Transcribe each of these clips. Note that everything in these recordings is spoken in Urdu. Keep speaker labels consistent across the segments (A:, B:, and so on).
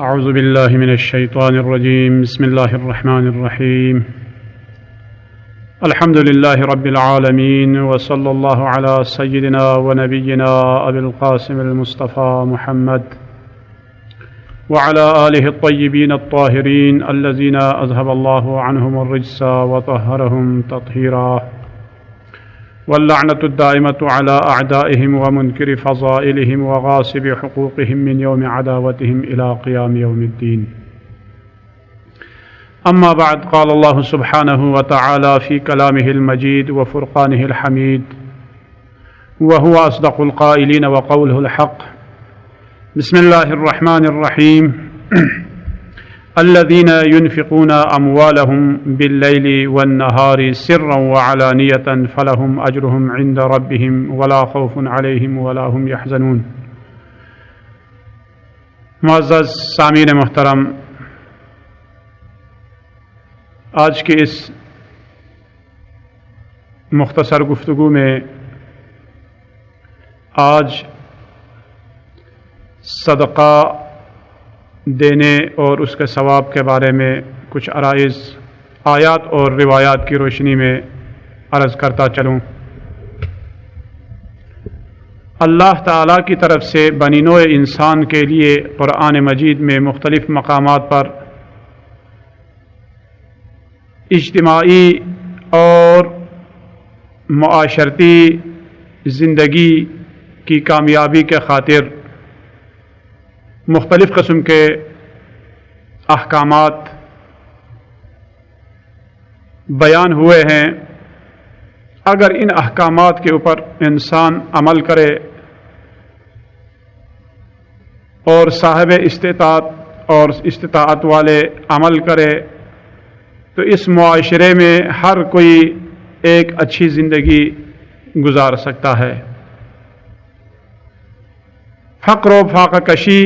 A: أعوذ بالله من الشيطان الرجيم. بسم الله الرحمن الرحيم. الحمد لله رب العالمين، وصلى الله على سيدنا ونبينا أبي القاسم المصطفى محمد وعلى آله الطيبين الطاهرين الذين أذهب الله عنهم الرجس وطهرهم تطهيرا، واللعنة الدائمة على أعدائهم ومنكر فضائلهم وغاصب حقوقهم من يوم عداوتهم إلى قيام يوم الدين. أما بعد، قال الله سبحانه وتعالى في كلامه المجيد وفرقانه الحميد، وهو أصدق القائلين وقوله الحق. بسم الله الرحمن الرحيم. الذين ينفقون أموالهم بالليل والنهار سرا وعلانية فلهم أجرهم عند ربهم ولا خوف عليهم ولا هم يحزنون. معزز سامعین محترم، آج کی اس مختصر گفتگو میں آج صدقہ دینے اور اس کے ثواب کے بارے میں کچھ عرائض آیات اور روایات کی روشنی میں عرض کرتا چلوں۔ اللہ تعالیٰ کی طرف سے بنی نوع انسان کے لیے قرآن مجید میں مختلف مقامات پر اجتماعی اور معاشرتی زندگی کی کامیابی کے خاطر مختلف قسم کے احکامات بیان ہوئے ہیں۔ اگر ان احکامات کے اوپر انسان عمل کرے اور صاحب استطاعت والے عمل کرے تو اس معاشرے میں ہر کوئی ایک اچھی زندگی گزار سکتا ہے۔ فقر و فاقہ کشی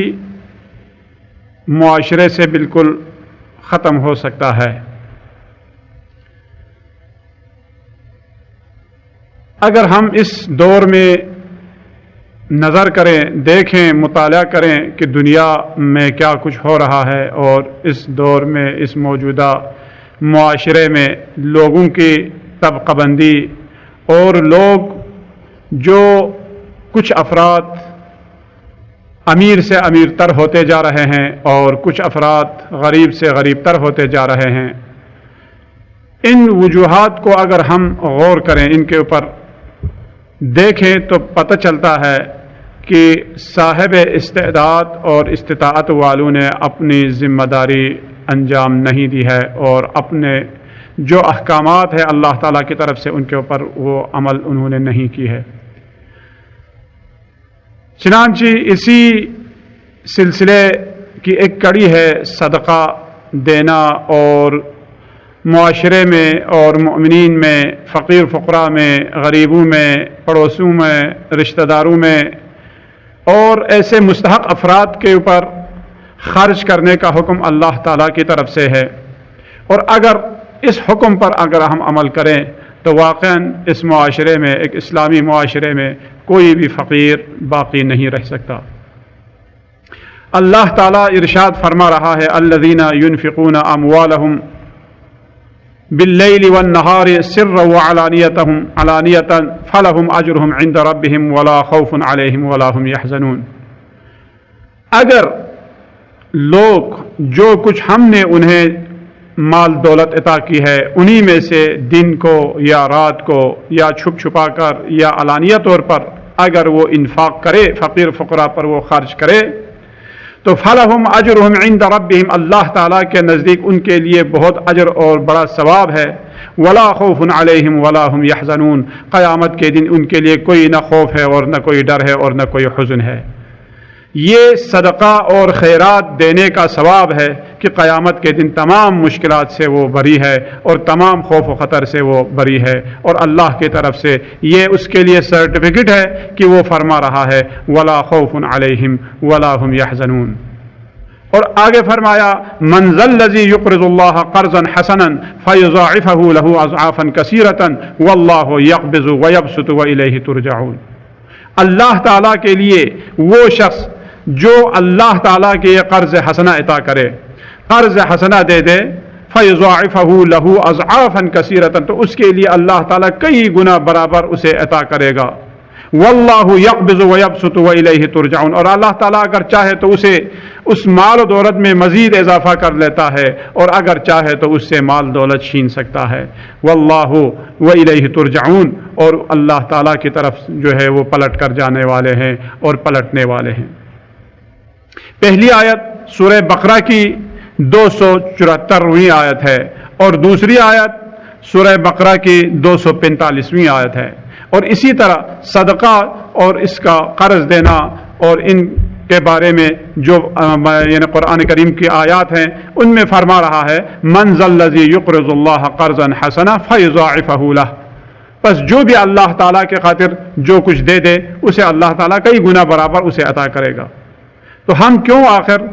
A: معاشرے سے بالکل ختم ہو سکتا ہے۔ اگر ہم اس دور میں نظر کریں، دیکھیں، مطالعہ کریں کہ دنیا میں کیا کچھ ہو رہا ہے، اور اس دور میں اس موجودہ معاشرے میں لوگوں کی طبقہ بندی اور لوگ جو کچھ افراد امیر سے امیر تر ہوتے جا رہے ہیں اور کچھ افراد غریب سے غریب تر ہوتے جا رہے ہیں، ان وجوہات کو اگر ہم غور کریں، ان کے اوپر دیکھیں تو پتہ چلتا ہے کہ صاحب استعداد اور استطاعت والوں نے اپنی ذمہ داری انجام نہیں دی ہے، اور اپنے جو احکامات ہیں اللہ تعالیٰ کی طرف سے ان کے اوپر وہ عمل انہوں نے نہیں کی ہے۔ چنانچہ اسی سلسلے کی ایک کڑی ہے صدقہ دینا، اور معاشرے میں اور مؤمنین میں، فقیر فقراء میں، غریبوں میں، پڑوسیوں میں، رشتہ داروں میں اور ایسے مستحق افراد کے اوپر خرچ کرنے کا حکم اللہ تعالیٰ کی طرف سے ہے۔ اور اگر اس حکم پر اگر ہم عمل کریں تو واقعاً اس معاشرے میں، ایک اسلامی معاشرے میں کوئی بھی فقیر باقی نہیں رہ سکتا۔ اللہ تعالیٰ ارشاد فرما رہا ہے، الذین ينفقون اموالهم باللیل والنہار سرا وعلانیۃ فلہم اجرہم عند ربہم ولا خوف علیہم ولا هم یحزنون۔ اگر لوگ جو کچھ ہم نے انہیں مال دولت عطا کی ہے انہی میں سے دن کو یا رات کو یا چھپ چھپا کر یا علانیہ طور پر اگر وہ انفاق کرے، فقیر فقراء پر وہ خرچ کرے، تو فلہم اجرہم عند ربہم، اللہ تعالیٰ کے نزدیک ان کے لیے بہت اجر اور بڑا ثواب ہے۔ ولا خوف علیہم ولا هم یحزنون، قیامت کے دن ان کے لیے کوئی نہ خوف ہے اور نہ کوئی ڈر ہے اور نہ کوئی حزن ہے۔ یہ صدقہ اور خیرات دینے کا ثواب ہے کہ قیامت کے دن تمام مشکلات سے وہ بری ہے اور تمام خوف و خطر سے وہ بری ہے، اور اللہ کی طرف سے یہ اس کے لیے سرٹیفکیٹ ہے کہ وہ فرما رہا ہے ولا خوف علیہم ولا هم یحزنون۔ اور آگے فرمایا من ذا الذی یقرض اللہ قرضا حسنا فیضاعفہ لہ اضعافا کثیرۃ واللہ یقبض ویبسط والیہ ترجعون۔ اللہ تعالیٰ کے لیے وہ شخص جو اللہ تعالیٰ کے یہ قرض حسنہ عطا کرے، قرض حسنہ دے دے، فَيُضَاعِفَهُ لَهُ أَضْعَافًا كَثِيرَةً، تو اس کے لیے اللہ تعالیٰ کئی گنا برابر اسے عطا کرے گا۔ واللہ یقبض ویبسط وإلیہ ترجعون، اور اللہ تعالیٰ اگر چاہے تو اسے اس مال و دولت میں مزید اضافہ کر لیتا ہے، اور اگر چاہے تو اس سے مال دولت چھین سکتا ہے۔ واللہ وإلیہ ترجعون، اور اللہ تعالیٰ کی طرف جو ہے وہ پلٹ کر جانے والے ہیں اور پلٹنے والے ہیں۔ پہلی آیت سورہ بقرہ کی 274ویں آیت ہے، اور دوسری آیت سورہ بقرہ کی 245ویں آیت ہے۔ اور اسی طرح صدقہ اور اس کا قرض دینا اور ان کے بارے میں جو یعنی قرآن کریم کی آیات ہیں ان میں فرما رہا ہے من ذا الذی یقرض اللہ قرضا حسنا فیضاعفہ لہ، بس جو بھی اللہ تعالیٰ کے خاطر جو کچھ دے دے اسے اللہ تعالیٰ کئی گنا برابر اسے عطا کرے گا۔ تو ہم کیوں آخر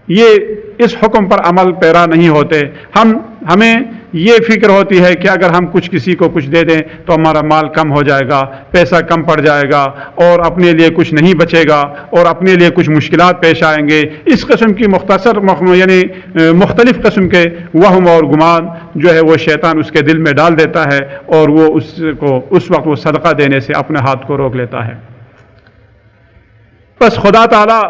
A: یہ اس حکم پر عمل پیرا نہیں ہوتے؟ ہمیں یہ فکر ہوتی ہے کہ اگر ہم کسی کو کچھ دے دیں تو ہمارا مال کم ہو جائے گا، پیسہ کم پڑ جائے گا، اور اپنے لیے کچھ نہیں بچے گا، اور اپنے لیے کچھ مشکلات پیش آئیں گے۔ اس قسم کی یعنی مختلف قسم کے وہم اور گمان جو ہے وہ شیطان اس کے دل میں ڈال دیتا ہے، اور وہ اس وقت وہ صدقہ دینے سے اپنے ہاتھ کو روک لیتا ہے۔ بس خدا تعالیٰ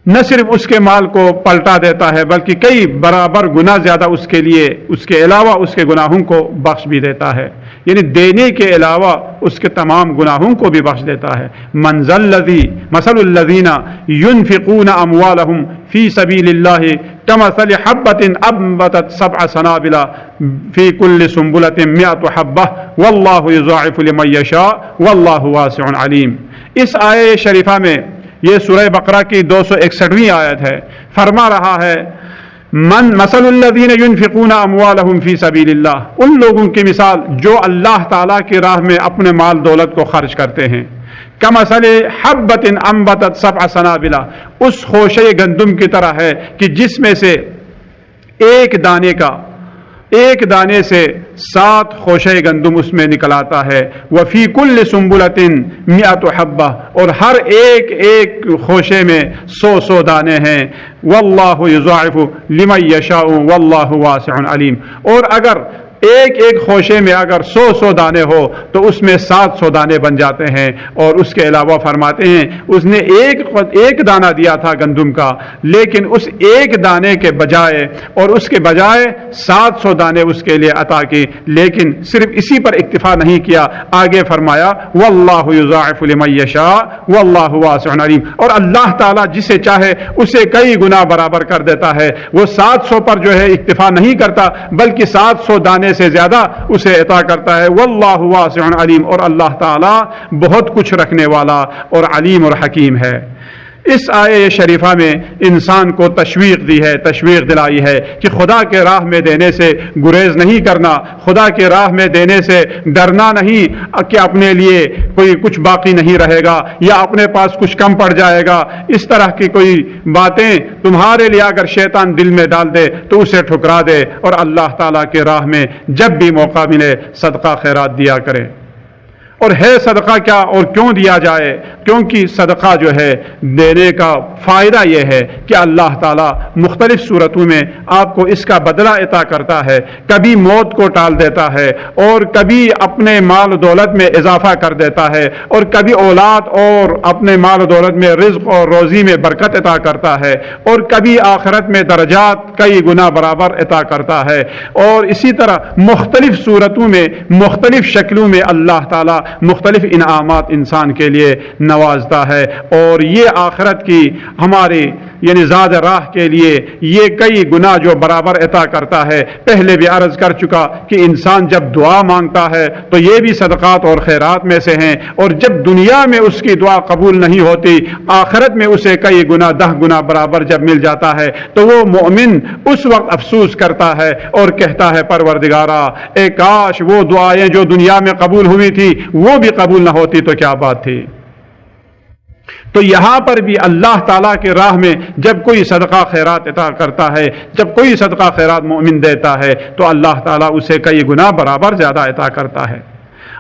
A: نہ صرف اس کے مال کو پلٹا دیتا ہے بلکہ کئی برابر گنا زیادہ اس کے لیے، اس کے علاوہ اس کے گناہوں کو بخش بھی دیتا ہے، یعنی دینے کے علاوہ اس کے تمام گناہوں کو بھی بخش دیتا ہے۔ من ذا الذی مثل الذین ينفقون اموالهم فی سبیل اللہ کمثل حبۃ انبتت سبع سنابل فی کل سنبلۃ مئۃ حبۃ واللہ یضاعف لمن یشاء واللہ واسع علیم۔ اس آیہ شریفہ میں، یہ سورہ بقرہ کی 261ویں آیت ہے، فرما رہا ہے مثل الذین ينفقون اموالهم فی سبیل اللہ، ان لوگوں کی مثال جو اللہ تعالیٰ کی راہ میں اپنے مال دولت کو خرچ کرتے ہیں، کمثل حبۃ انبتت سبع سنابل، اس خوشے گندم کی طرح ہے کہ جس میں سے ایک دانے سے 7 خوشے گندم اس میں نکل آتا ہے۔ وفی کل سنبلۃ مئۃ حبہ، اور ہر ایک خوشے میں 100 دانے ہیں۔ واللہ یضاعف لمن یشاء واللہ واسع علیم، اور اگر ایک خوشے میں اگر 100 دانے ہو تو اس میں 700 دانے بن جاتے ہیں۔ اور اس کے علاوہ فرماتے ہیں اس نے ایک دانہ دیا تھا گندم کا، لیکن اس ایک دانے کے بجائے اور اس کے بجائے 700 دانے اس کے لیے عطا کی، لیکن صرف اسی پر اکتفا نہیں کیا، آگے فرمایا واللہ یضاعف لمن یشاء واللہ واسع علیم، اور اللہ تعالیٰ جسے چاہے اسے کئی گنا برابر کر دیتا ہے۔ وہ 700 پر جو ہے اکتفا نہیں کرتا بلکہ 700 دانے سے زیادہ اسے عطا کرتا ہے۔ واللہ واسع علیم، اور اللہ تعالیٰ بہت کچھ رکھنے والا اور علیم اور حکیم ہے۔ اس آیہ شریفہ میں انسان کو تشویق دلائی ہے کہ خدا کے راہ میں دینے سے گریز نہیں کرنا، خدا کے راہ میں دینے سے ڈرنا نہیں کہ اپنے لیے کوئی کچھ باقی نہیں رہے گا یا اپنے پاس کچھ کم پڑ جائے گا۔ اس طرح کی کوئی باتیں تمہارے لیے اگر شیطان دل میں ڈال دے تو اسے ٹھکرا دے، اور اللہ تعالیٰ کے راہ میں جب بھی موقع ملے صدقہ خیرات دیا کرے۔ اور ہے صدقہ کیا اور کیوں دیا جائے؟ کیونکہ صدقہ جو ہے دینے کا فائدہ یہ ہے کہ اللہ تعالیٰ مختلف صورتوں میں آپ کو اس کا بدلہ عطا کرتا ہے، کبھی موت کو ٹال دیتا ہے، اور کبھی اپنے مال و دولت میں اضافہ کر دیتا ہے، اور کبھی اولاد اور اپنے مال و دولت میں رزق اور روزی میں برکت عطا کرتا ہے، اور کبھی آخرت میں درجات کئی گنا برابر عطا کرتا ہے، اور اسی طرح مختلف صورتوں میں مختلف شکلوں میں اللہ تعالیٰ مختلف انعامات انسان کے لیے نوازتا ہے۔ اور یہ آخرت کی ہماری یعنی زاد راہ کے لیے یہ کئی گنا جو برابر عطا کرتا ہے۔ پہلے بھی عرض کر چکا کہ انسان جب دعا مانگتا ہے تو یہ بھی صدقات اور خیرات میں سے ہیں، اور جب دنیا میں اس کی دعا قبول نہیں ہوتی، آخرت میں اسے کئی گنا 10 گنا برابر جب مل جاتا ہے تو وہ مومن اس وقت افسوس کرتا ہے اور کہتا ہے پروردگارا اے کاش وہ دعائیں جو دنیا میں قبول ہوئی تھی وہ بھی قبول نہ ہوتی تو کیا بات تھی۔ تو یہاں پر بھی اللہ تعالیٰ کے راہ میں جب کوئی صدقہ خیرات عطا کرتا ہے، جب کوئی صدقہ خیرات مومن دیتا ہے تو اللہ تعالیٰ اسے کئی گنا برابر زیادہ عطا کرتا ہے۔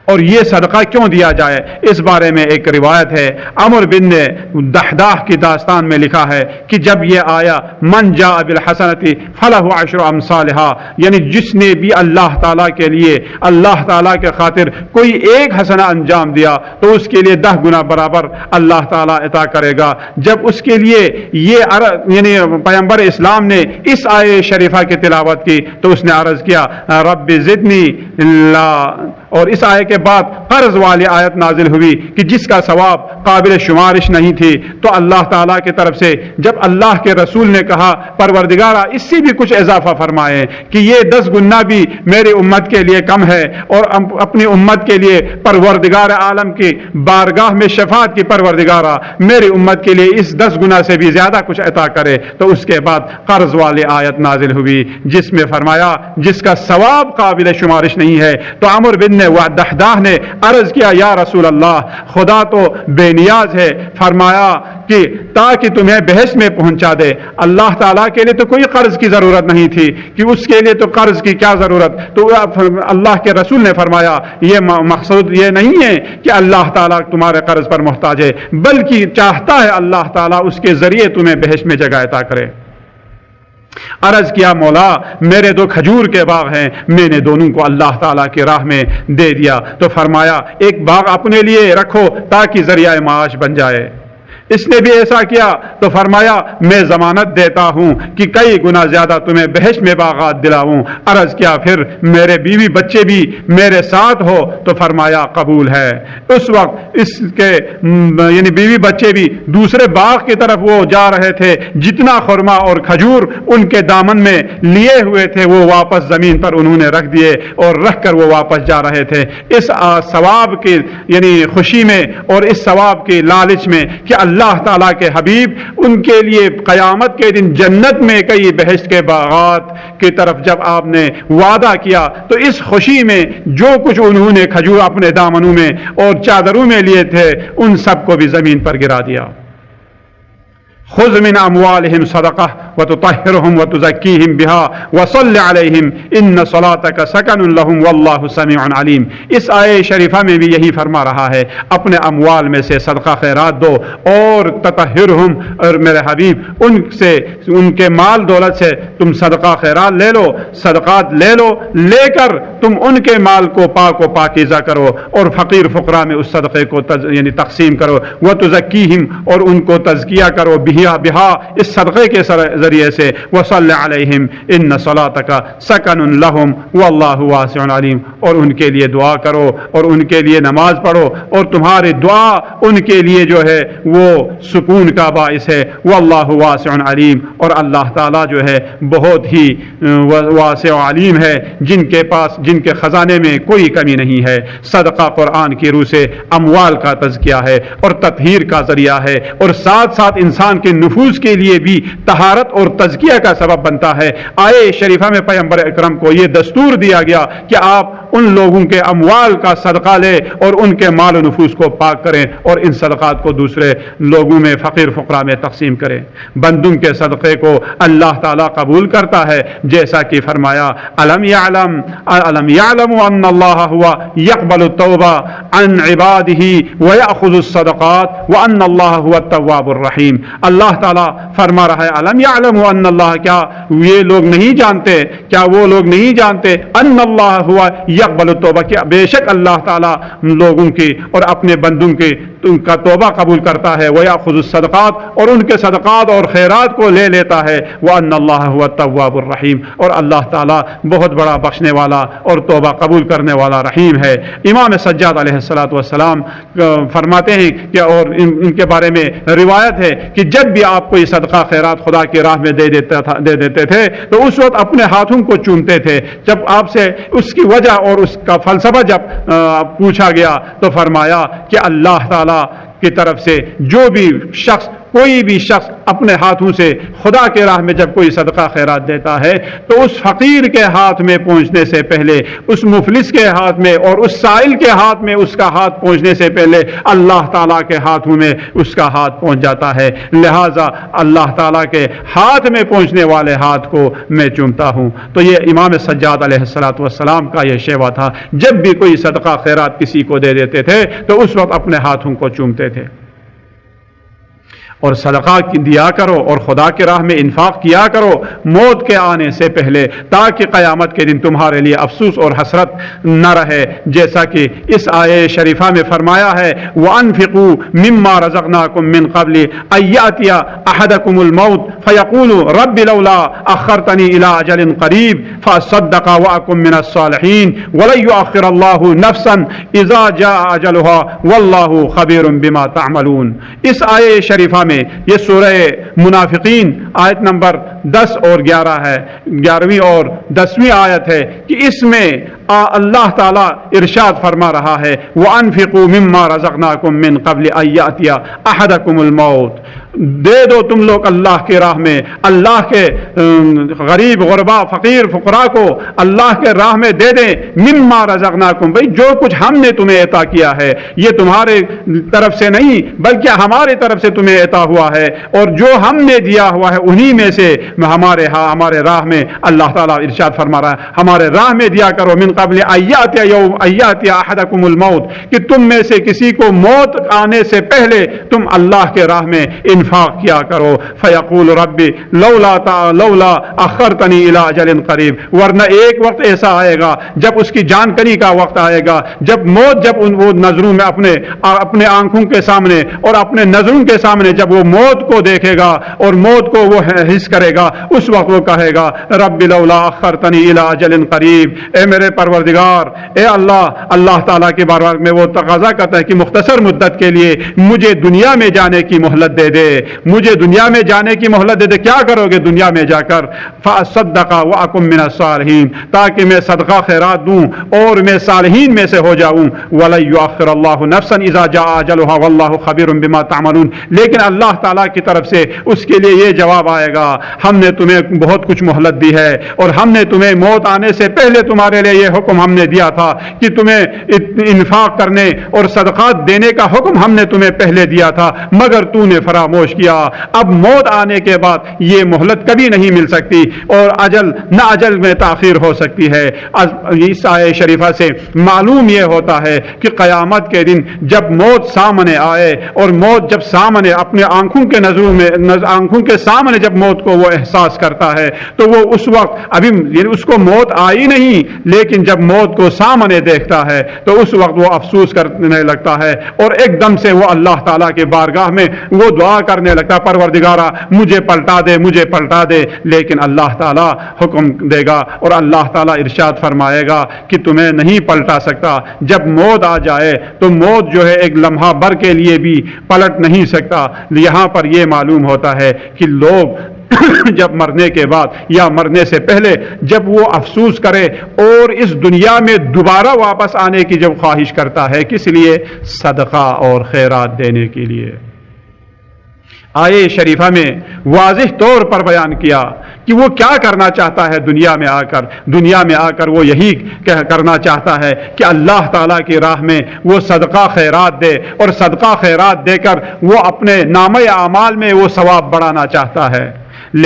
A: اور یہ صدقہ کیوں دیا جائے؟ اس بارے میں ایک روایت ہے، عمر بن نے دحداح کی داستان میں لکھا ہے کہ جب یہ آیا من جاء بالحسنۃ فلہ عشر امثالھا، یعنی جس نے بھی اللہ تعالیٰ کے لیے، اللہ تعالیٰ کے خاطر کوئی ایک حسنہ انجام دیا تو اس کے لیے 10 گنا برابر اللہ تعالیٰ عطا کرے گا۔ جب اس کے لیے یہ یعنی پیغمبر اسلام نے اس آیہ شریفہ کی تلاوت کی تو اس نے عرض کیا رب زدنی اور اس آیت کے بعد قرض والی آیت نازل ہوئی کہ جس کا ثواب قابل شمارش نہیں تھی، تو اللہ تعالیٰ کی طرف سے جب اللہ کے رسول نے کہا پروردگارا اس سے بھی کچھ اضافہ فرمائے کہ یہ 10 گنا بھی میری امت کے لیے کم ہے، اور اپنی امت کے لیے پروردگار عالم کی بارگاہ میں شفاعت کی پروردگارا میری امت کے لیے اس 10 گنا سے بھی زیادہ کچھ عطا کرے، تو اس کے بعد قرض والی آیت نازل ہوئی جس میں فرمایا جس کا ثواب قابل شمارش نہیں ہے۔ تو عمر بن دحداح نے عرض کیا یا رسول اللہ، خدا تو بے نیاز ہے، فرمایا کہ تاکہ تمہیں بہشت میں پہنچا دے، اللہ تعالیٰ کے لیے تو کوئی قرض کی ضرورت نہیں تھی کہ اس کے لیے تو قرض کی کیا ضرورت۔ تو اللہ کے رسول نے فرمایا یہ مقصود یہ نہیں ہے کہ اللہ تعالیٰ تمہارے قرض پر محتاج ہے، بلکہ چاہتا ہے اللہ تعالیٰ اس کے ذریعے تمہیں بہشت میں جگہ عطا کرے۔ عرض کیا مولا میرے 2 کھجور کے باغ ہیں، میں نے دونوں کو اللہ تعالیٰ کی راہ میں دے دیا۔ تو فرمایا ایک باغ اپنے لیے رکھو تاکہ ذریعہ معاش بن جائے۔ اس نے بھی ایسا کیا تو فرمایا میں ضمانت دیتا ہوں کہ کئی گنا زیادہ تمہیں بہشت میں باغات دلاؤں۔ عرض کیا پھر میرے بیوی بچے بھی میرے ساتھ ہو؟ تو فرمایا قبول ہے۔ اس وقت اس کے یعنی بیوی بچے بھی دوسرے باغ کی طرف وہ جا رہے تھے، جتنا خرما اور کھجور ان کے دامن میں لیے ہوئے تھے وہ واپس زمین پر انہوں نے رکھ دیے اور رکھ کر وہ واپس جا رہے تھے، اس ثواب کی یعنی خوشی میں اور اس ثواب کی لالچ میں کہ اللہ تعالیٰ کے حبیب ان کے لیے قیامت کے دن جنت میں کئی بہشت کے باغات کی طرف جب آپ نے وعدہ کیا تو اس خوشی میں جو کچھ انہوں نے کھجور اپنے دامنوں میں اور چادروں میں لیے تھے ان سب کو بھی زمین پر گرا دیا۔ خذ من اموالهم صدقہ وتطہرهم وتزکیہم بها وصل علیہم ان صلاتک سکن لهم واللہ سمیع علیم۔ اس آیہ شریفہ میں بھی یہی فرما رہا ہے اپنے اموال میں سے صدقہ خیرات دو اور تطہرهم، اور میرے حبیب ان سے ان کے مال دولت سے تم صدقہ خیرات لے لو، صدقات لے لو، لے کر تم ان کے مال کو پاک و پاکیزہ کرو اور فقیر فقراء میں اس صدقے کو یعنی تقسیم کرو، وتزکیہم اور ان کو تزکیہ کرو بہا اس صدقے کے ذریعے سے، وصلی علیہم ان صلاتک سکن لہم واللہ واسع علیم، اور ان کے لیے دعا کرو اور ان کے لیے نماز پڑھو اور تمہاری دعا ان کے لیے جو ہے وہ سکون کا باعث ہے، واللہ واسع علیم، اور اللہ تعالیٰ جو ہے بہت ہی واسع علیم ہے، جن کے پاس جن کے خزانے میں کوئی کمی نہیں ہے۔ صدقہ قرآن کی روح سے اموال کا تزکیہ ہے اور تطہیر کا ذریعہ ہے، اور ساتھ ساتھ انسان کے نفوس کے لیے بھی طہارت اور تزکیہ کا سبب بنتا ہے۔ آیہ شریفہ میں پیغمبر اکرم کو یہ دستور دیا گیا کہ آپ ان لوگوں کے اموال کا صدقہ لیں اور ان کے مال و نفوس کو پاک کریں اور ان صدقات کو دوسرے لوگوں میں فقیر فقراء میں تقسیم کریں۔ بندوں کے صدقے کو اللہ تعالیٰ قبول کرتا ہے، جیسا کہ فرمایا الم یعلم ان اللہ هو یقبل التوبہ عن عباده ویأخذ الصدقات وان اللہ هو التواب الرحیم۔ اللہ تعالیٰ فرما رہا ہے الم یعلم ان اللہ، کیا یہ لوگ نہیں جانتے، کیا وہ لوگ نہیں جانتے ان اللہ ہوا یقبل التوبہ، کہ بے شک اللہ تعالیٰ لوگوں کی اور اپنے بندوں کی ان کا توبہ قبول کرتا ہے، ویأخذ الصدقات اور ان کے صدقات اور خیرات کو لے لیتا ہے، وان اللہ هو التواب الرحیم، اور اللہ تعالیٰ بہت بڑا بخشنے والا اور توبہ قبول کرنے والا رحیم ہے۔ امام سجاد علیہ السلام فرماتے ہیں کہ اور ان کے بارے میں روایت ہے کہ جب بھی آپ کوئی صدقہ خیرات خدا کی راہ میں دے دیتے تھے تو اس وقت اپنے ہاتھوں کو چومتے تھے۔ جب آپ سے اس کی وجہ اور اس کا فلسفہ جب پوچھا گیا تو فرمایا کہ اللہ تعالیٰ کی طرف سے جو بھی شخص کوئی بھی شخص اپنے ہاتھوں سے خدا کے راہ میں جب کوئی صدقہ خیرات دیتا ہے تو اس فقیر کے ہاتھ میں پہنچنے سے پہلے، اس مفلس کے ہاتھ میں اور اس سائل کے ہاتھ میں اس کا ہاتھ پہنچنے سے پہلے اللہ تعالیٰ کے ہاتھوں میں اس کا ہاتھ پہنچ جاتا ہے۔ لہٰذا اللہ تعالیٰ کے ہاتھ میں پہنچنے والے ہاتھ کو میں چومتا ہوں۔ تو یہ امام سجاد علیہ السلام کا یہ شیوا تھا، جب بھی کوئی صدقہ خیرات کسی کو دے دیتے تھے تو اس وقت اپنے ہاتھوں کو چومتے تھے۔ اور صدقہ دیا کرو اور خدا کی راہ میں انفاق کیا کرو موت کے آنے سے پہلے، تاکہ قیامت کے دن تمہارے لیے افسوس اور حسرت نہ رہے، جیسا کہ اس آیے شریفہ میں فرمایا ہے وَأَنفِقُوا مِمَّا رَزَقْنَاكُم مِّن قَبْلِ أَن يَأْتِيَ أَحَدَكُمُ الْمَوْتُ فَيَقُولُ رَبِّ لَوْلَا أَخَّرْتَنِي إِلَىٰ أَجَلٍ قَرِيبٍ فَأَصَّدَّقَ وَأَكُن مِّنَ الصَّالِحِينَ وَلَن يُؤَخِّرَ اللَّهُ نَفْسًا إِذَا جَاءَ أَجَلُهَا وَاللَّهُ خَبِيرٌ بِمَا تَعْمَلُونَ۔ اس آیے شریفہ میں یہ سورہ منافقین آیت نمبر 10 اور 11 ہے، 11ویں اور 10ویں آیت ہے کہ اس میں اللہ تعالیٰ ارشاد فرما رہا ہے وَأَنفِقُوا مِمَّا رَزَقْنَاكُم مِّن قَبْلِ أَن يَأْتِيَ أَحَدَكُمُ الْمَوْتُ، دے دو تم لوگ اللہ کے راہ میں، اللہ کے غریب غربا فقیر فقراء کو اللہ کے راہ میں دے دیں، مما رزقناکم، بھئی جو کچھ ہم نے تمہیں عطا کیا ہے یہ تمہارے طرف سے نہیں بلکہ ہمارے طرف سے تمہیں عطا ہوا ہے، اور جو ہم نے دیا ہوا ہے انہی میں سے ہمارے راہ میں اللہ تعالیٰ ارشاد فرما رہا ہے ہمارے راہ میں دیا کرو، من قبل ایاتی احدکم الموت، کہ تم میں سے کسی کو موت آنے سے پہلے تم اللہ کے راہ میں انفاق کیا کرو، فیقول ربی لولا اخرتنی الی اجل قریب، ورنہ ایک وقت ایسا آئے گا جب اس کی جان کنی کا وقت آئے گا، جب موت جب وہ نظروں میں اپنے آنکھوں کے سامنے اور اپنے نظروں کے سامنے جب وہ موت کو دیکھے گا اور موت کو وہ حس کرے گا، اس وقت وہ کہے گا رب لولا اخرتنی الی اجل قریب، اے میرے پروردگار، اے اللہ تعالیٰ کے بارگاہ میں وہ تقاضا کرتا ہے کہ مختصر مدت کے لیے مجھے دنیا میں جانے کی مہلت دے دے، مجھے دنیا میں جانے کی مہلت دے دے۔ کیا کرو گے دنیا میں جا کر؟ فاصدق واکن من الصالحین، تاکہ میں صدقہ خیرات دوں اور میں صالحین میں سے ہو جاؤں۔ ولن یؤخر اللہ نفسا اذا جاء اجلها واللہ خبیر بما تعملون، لیکن اللہ تعالیٰ کی طرف سے اس کے لیے یہ جواب آئے گا ہم نے تمہیں بہت کچھ مہلت دی ہے، اور ہم نے تمہیں موت آنے سے پہلے تمہارے لیے یہ حکم ہم نے دیا تھا کہ تمہیں انفاق کرنے اور صدقات دینے کا حکم ہم نے تمہیں پہلے دیا تھا، مگر تو نے فراموش کیا۔ اب موت آنے کے بعد یہ مہلت کبھی نہیں مل سکتی، اور اجل میں تاخیر ہو سکتی ہے۔ اس آیہ شریفہ سے معلوم یہ ہوتا ہے کہ قیامت کے دن جب موت سامنے آئے، اور موت جب سامنے اپنے آنکھوں کے سامنے جب موت کو وہ احساس کرتا ہے تو وہ اس وقت ابھی یعنی اس کو موت آئی نہیں، لیکن جب موت کو سامنے دیکھتا ہے تو اس وقت وہ افسوس کرنے لگتا ہے، اور ایک دم سے وہ اللہ تعالیٰ کے بارگاہ میں وہ دعا کرنے لگتا، پروردگارا مجھے پلٹا دے، لیکن اللہ تعالیٰ حکم دے گا اور اللہ تعالیٰ ارشاد فرمائے گا کہ تمہیں نہیں پلٹا سکتا۔ جب موت آ جائے تو موت جو ہے ایک لمحہ بھر کے لیے بھی پلٹ نہیں سکتا۔ یہاں پر یہ معلوم ہوتا ہے کہ لوگ جب مرنے کے بعد یا مرنے سے پہلے جب وہ افسوس کرے اور اس دنیا میں دوبارہ واپس آنے کی جب خواہش کرتا ہے، کس لیے؟ صدقہ اور خیرات دینے کے لیے۔ آیے شریفہ میں واضح طور پر بیان کیا کہ وہ کیا کرنا چاہتا ہے دنیا میں آ کر وہ یہی کرنا چاہتا ہے کہ اللہ تعالیٰ کی راہ میں وہ صدقہ خیرات دے، اور صدقہ خیرات دے کر وہ اپنے نامہ اعمال میں وہ ثواب بڑھانا چاہتا ہے،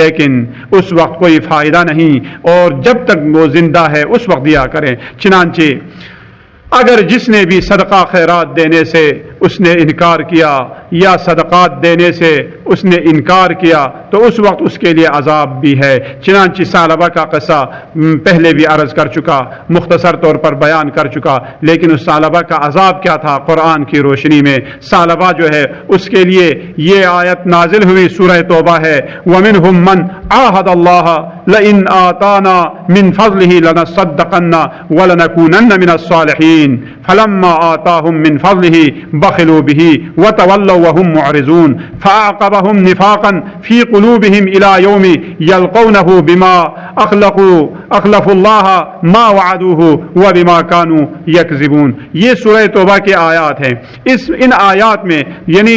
A: لیکن اس وقت کوئی فائدہ نہیں، اور جب تک وہ زندہ ہے اس وقت دیا کریں۔ چنانچہ اگر جس نے بھی صدقہ خیرات دینے سے اس نے انکار کیا یا صدقات دینے سے اس نے انکار کیا تو اس وقت اس کے لیے عذاب بھی ہے۔ چنانچہ ثعلبہ کا قصہ پہلے بھی عرض کر چکا، مختصر طور پر بیان کر چکا، لیکن اس ثعلبہ کا عذاب کیا تھا قرآن کی روشنی میں۔ ثعلبہ جو ہے اس کے لیے یہ آیت نازل ہوئی، سورہ توبہ ہے، وَمِنْهُمْ مَنْ عَاهَدَ اللَّهَ لَئِنْ آتَانَا مِنْ فَضْلِهِ لَنَصَّدَّقَنَّ وَلَنَكُونَنَّ مِنَ الصَّالِحِينَ فَلَمَّا آتَاهُم مِّن فَضْلِهِ بَخِلُوا بِهِ وَتَوَلَّوْا وَهُمْ مُعْرِضُونَ فَأَعْقَبَهُمْ نِفَاقًا فِي قُلُوبِهِمْ إِلَى يَوْمِ يَلْقَوْنَهُ بِمَا اخلفوا اللہ ما وعدوہ وبما كانوا یکذبون۔ یہ سورہ توبہ کی آیات ہیں۔ ان آیات میں یعنی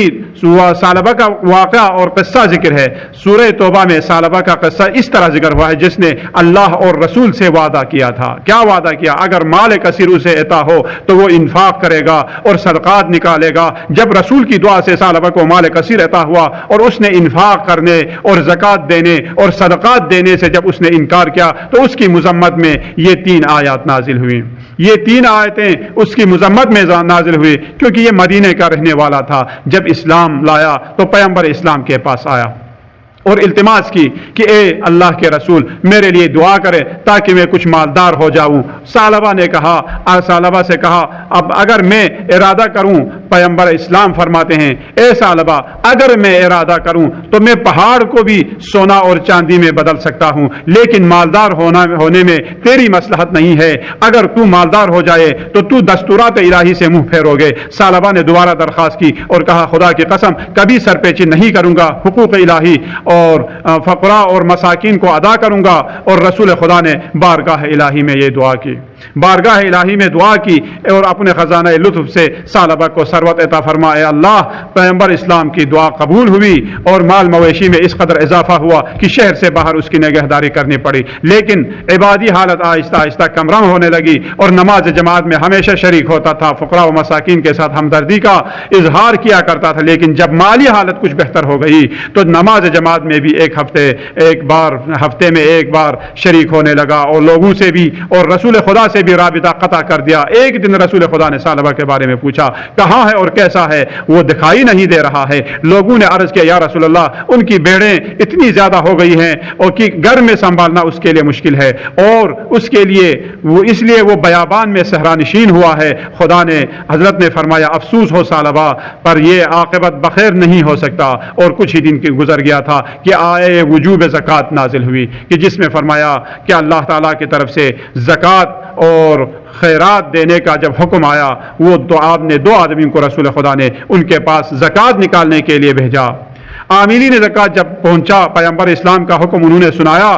A: ثعلبہ کا واقعہ اور قصہ ذکر ہے۔ سورہ توبہ میں ثعلبہ کا قصہ اس طرح ذکر ہوا ہے جس نے اللہ اور رسول سے وعدہ کیا تھا۔ کیا وعدہ کیا؟ اگر مال کثیر اسے عطا ہو تو وہ انفاق کرے گا اور صدقات نکالے گا۔ جب رسول کی دعا سے ثعلبہ کو مال کثیر عطا ہوا اور اس نے انفاق کرنے اور زکوٰۃ دینے اور صدقات دینے سے جب اس نے انکار کیا تو اس کی مذمت میں یہ 3 آیات نازل ہوئی۔ یہ 3 آیتیں اس کی مذمت میں نازل ہوئی کیونکہ یہ مدینے کا رہنے والا تھا۔ جب اسلام لایا تو پیغمبر اسلام کے پاس آیا اور التماس کی کہ اے اللہ کے رسول میرے لیے دعا کرے تاکہ میں کچھ مالدار ہو جاؤں۔ ثعلبہ سے کہا اب اگر میں ارادہ کروں، پیغمبر اسلام فرماتے ہیں اے ثعلبہ اگر میں ارادہ کروں تو میں پہاڑ کو بھی سونا اور چاندی میں بدل سکتا ہوں، لیکن مالدار ہونے میں تیری مصلحت نہیں ہے۔ اگر تو مالدار ہو جائے تو تو دستورات الہی سے منہ پھیرو گے۔ ثعلبہ نے دوبارہ درخواست کی اور کہا خدا کی قسم کبھی سر پیچی نہیں کروں گا، حقوق الہی اور فقراء اور مساکین کو ادا کروں گا۔ اور رسول خدا نے بارگاہ الہی میں یہ دعا کی، بارگاہ الہی میں دعا کی اور اپنے خزانہ لطف سے ثعلبہ کو ثروت عطا فرما۔ اے اللہ، پیغمبر اسلام کی دعا قبول ہوئی اور مال مویشی میں اس قدر اضافہ ہوا کہ شہر سے باہر اس کی نگہداری کرنی پڑی، لیکن عبادی حالت آہستہ آہستہ کمرنگ ہونے لگی اور نماز جماعت میں ہمیشہ شریک ہوتا تھا، فقراء و مساکین کے ساتھ ہمدردی کا اظہار کیا کرتا تھا۔ لیکن جب مالی حالت کچھ بہتر ہو گئی تو نماز جماعت میں بھی ہفتے میں ایک بار شریک ہونے لگا اور لوگوں سے بھی اور رسول خدا سے بھی رابطہ قطع کر دیا۔ ایک دن رسول خدا نے ثعلبہ کے بارے میں پوچھا کہاں ہے اور کیسا ہے؟ وہ دکھائی نہیں دے رہا ہے۔ لوگوں نے عرض کیا یا رسول اللہ ان کی بھیڑیں اتنی زیادہ ہو گئی ہیں اور کہ گھر میں سنبھالنا اس کے لیے مشکل ہے اور اس لیے وہ بیابان میں صحرا نشین ہوا ہے۔ حضرت نے فرمایا افسوس ہو ثعلبہ پر یہ عاقبت بخیر نہیں ہو سکتا۔ اور کچھ ہی دن کی گزر گیا تھا کہ آئے وجوب زکوٰۃ نازل ہوئی کہ جس میں فرمایا کہ اللہ تعالیٰ کی طرف سے زکوٰۃ اور خیرات دینے کا جب حکم آیا وہ تو آپ نے 2 آدمیوں کو رسول خدا نے ان کے پاس زکوٰۃ نکالنے کے لیے بھیجا۔ عاملین زکوٰۃ جب پہنچا پیغمبر اسلام کا حکم انہوں نے سنایا،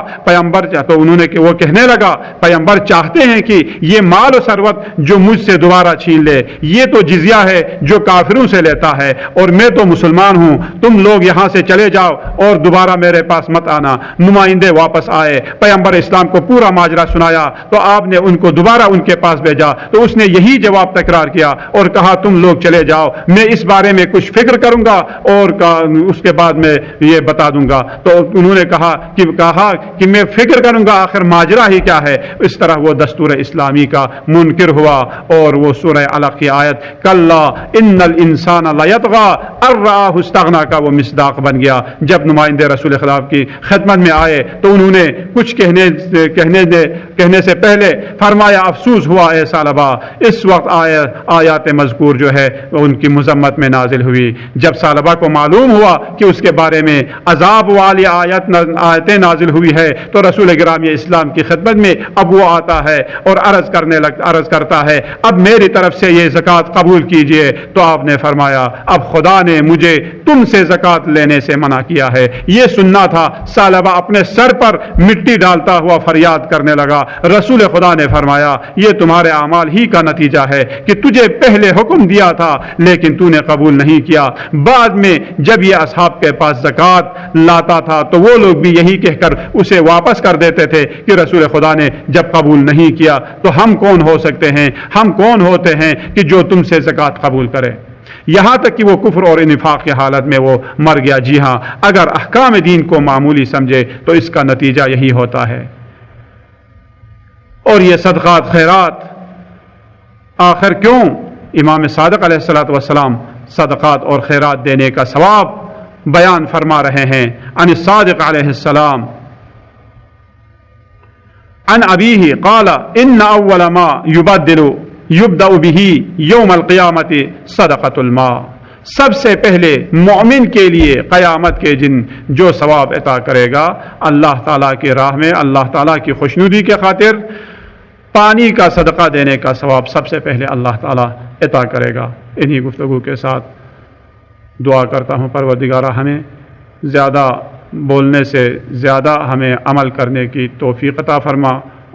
A: وہ کہنے لگا پیغمبر چاہتے ہیں کہ یہ مال و ثروت جو مجھ سے دوبارہ چھین لے، یہ تو جزیہ ہے جو کافروں سے لیتا ہے اور میں تو مسلمان ہوں، تم لوگ یہاں سے چلے جاؤ اور دوبارہ میرے پاس مت آنا۔ نمائندے واپس آئے، پیغمبر اسلام کو پورا ماجرا سنایا تو آپ نے ان کو دوبارہ ان کے پاس بھیجا تو اس نے یہی جواب تکرار کیا اور کہا تم لوگ چلے جاؤ، میں اس بارے میں کچھ فکر کروں گا اور اس کے بعد میں یہ بتا دوں گا۔ تو انہوں نے کہا کہ میں فکر کروں گا آخر ماجرا ہی کیا ہے۔ اس طرح وہ دستور اسلامی کا منکر ہوا اور وہ سورہ علق کی آیت کلا ان الانسان لیطغی ان رآہ استغنی کا وہ مصداق بن گیا۔ جب نمائندے رسول خدا کی خدمت میں آئے تو انہوں نے کچھ کہنے سے پہلے فرمایا افسوس ہوا اے ثعلبہ۔ اس وقت آیات مذکور جو ہے ان کی مذمت میں نازل ہوئی۔ جب ثعلبہ کو معلوم ہوا کہ اس کے بارے میں عذاب والی آیتیں نازل ہوئی ہے تو رسول گرامی اسلام کی خدمت میں اب وہ آتا ہے اور عرض کرتا ہے اب میری طرف سے یہ زکوٰۃ قبول کیجئے۔ تو آپ نے فرمایا اب خدا نے مجھے تم سے زکوٰۃ لینے سے منع کیا ہے۔ یہ سننا تھا۔ ثعلبہ اپنے سر پر مٹی ڈالتا ہوا فریاد کرنے لگا۔ رسول خدا نے فرمایا یہ تمہارے اعمال ہی کا نتیجہ ہے کہ تجھے پہلے حکم دیا تھا لیکن تو نے قبول نہیں کیا۔ بعد میں جب یہ اصحاب کے پاس زکوٰۃ لاتا تھا تو وہ لوگ بھی یہی کہہ کر اسے واپس کر دیتے تھے کہ رسول خدا نے جب قبول نہیں کیا تو ہم کون ہو سکتے ہیں، ہم کون ہوتے ہیں کہ جو تم سے زکوٰۃ قبول کرے۔ یہاں تک کہ وہ کفر اور نفاق کی حالت میں وہ مر گیا۔ جی ہاں، اگر احکام دین کو معمولی سمجھے تو اس کا نتیجہ یہی ہوتا ہے۔ اور یہ صدقات خیرات آخر کیوں امام صادق علیہ الصلوۃ والسلام صدقات اور خیرات دینے کا ثواب بیان فرما رہے ہیں؟ عن الصادق علیہ السلام عن ابیہ قال ان اول ما یبدأ به یوم القیامت صدقۃ الماء۔ سب سے پہلے مومن کے لیے قیامت کے دن جو ثواب عطا کرے گا اللہ تعالیٰ کی راہ میں اللہ تعالیٰ کی خوشنودی کے خاطر پانی کا صدقہ دینے کا ثواب سب سے پہلے اللہ تعالیٰ عطا کرے گا۔ انہی گفتگو کے ساتھ دعا کرتا ہوں پروردگارہ ہمیں زیادہ بولنے سے زیادہ ہمیں عمل کرنے کی توفیق عطا فرما،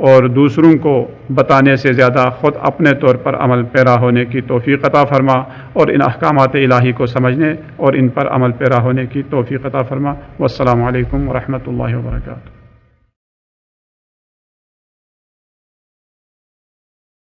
A: اور دوسروں کو بتانے سے زیادہ خود اپنے طور پر عمل پیرا ہونے کی توفیق عطا فرما، اور ان احکامات الہی کو سمجھنے اور ان پر عمل پیرا ہونے کی توفیق عطا فرما۔ والسلام علیکم ورحمۃ اللہ وبرکاتہ۔